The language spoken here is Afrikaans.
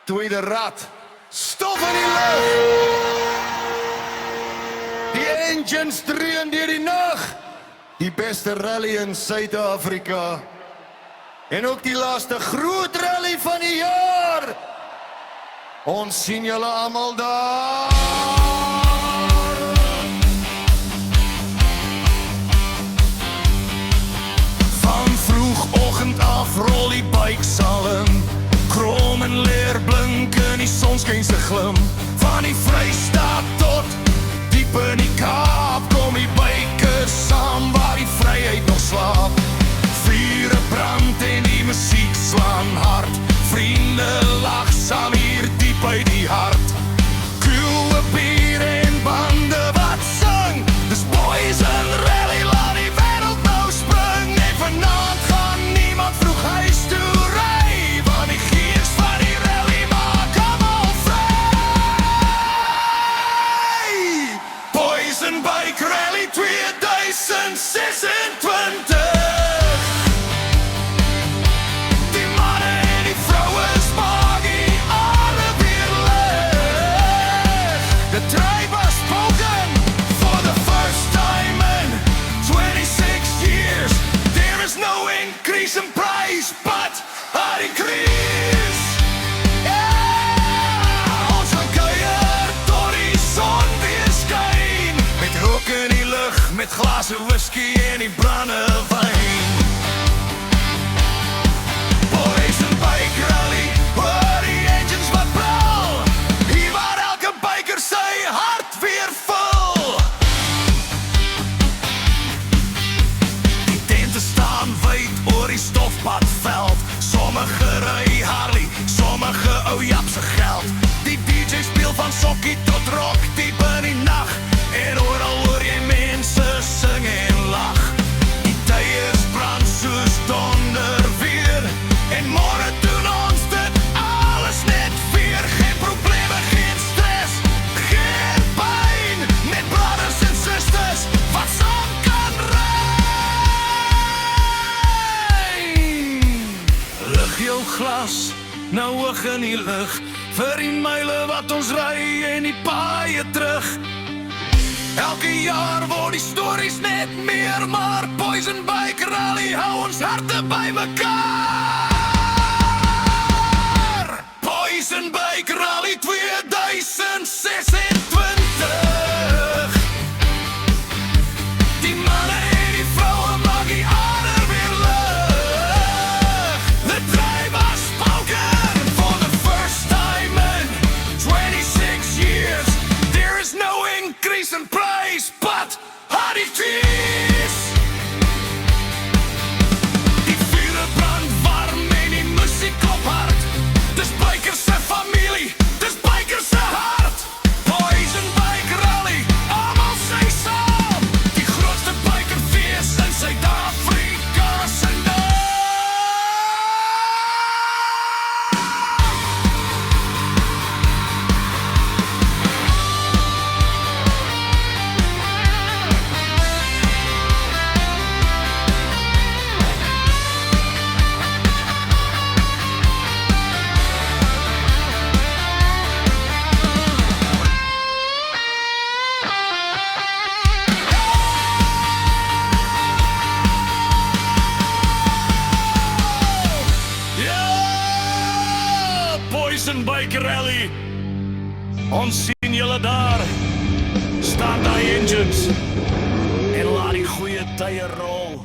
Tweede rad. Stof in die lug. Die engines dreun deur die nag. Die beste rally in Suid-Afrika. En ook die laaste groot rally van die jaar. Ons sien julle almal daar. Van vroegoggend af rol die bikesalm. Krom en leer blink in die sonskyn se glim. Van die Vrystaat tot diep in die Kaap kom die bikers saam waar die vryheid nog slaap. Vure brand en die musiek slaan hard. Vriende lag saam hier diep uit die hart. Koewe bier en bande wat sing. Dis Poison Rally, laat die wêreld nou spring. En vanaand gaan niemand vroeg huis toe ry, want die gees van die rally maak almal vry. Poison Bike Rally 2026. Met glazen whisky en die brandewijn. Poison Bike Rally, hoor die engines wat brul. Hier waar elke biker sy hart weer vul. Die tente staan wyd oor die stofpadveld. Sommige ry Harley, sommige ou Jap se geld. Die DJ speel van sokkie tot rock diep in die nacht. En oral hoor jy mense sing en lag. Die tyres brand soos donder weer. En môre doen ons dit alles net weer. Geen probleme, geen stress, geen pyn. Net brothers en sisters wat saam kan ry. Lig jou glas nou hoog in die lug. Vir die myle wat ons ry en die paaie terug. Elke jaar word die stories net meer, maar Poison Bike Rally hou ons harte by mekaar. Poison Bike Rally 2026. Die manne en die vroue maak die aarde weer lig. The drive was spoken for the first time in 26 years. There is no increase in price, but hardy trees. Die vure brand warm en die musiek op hart. Dis bikers se familie, dis bikers se hart. Poison Bike Rally, almal sy saam. Die grootste bikerfees in Suid-Afrika se naam. Poison Bike Rally. Ons sien julle daar. Start die engines en laat die goeie tye rol.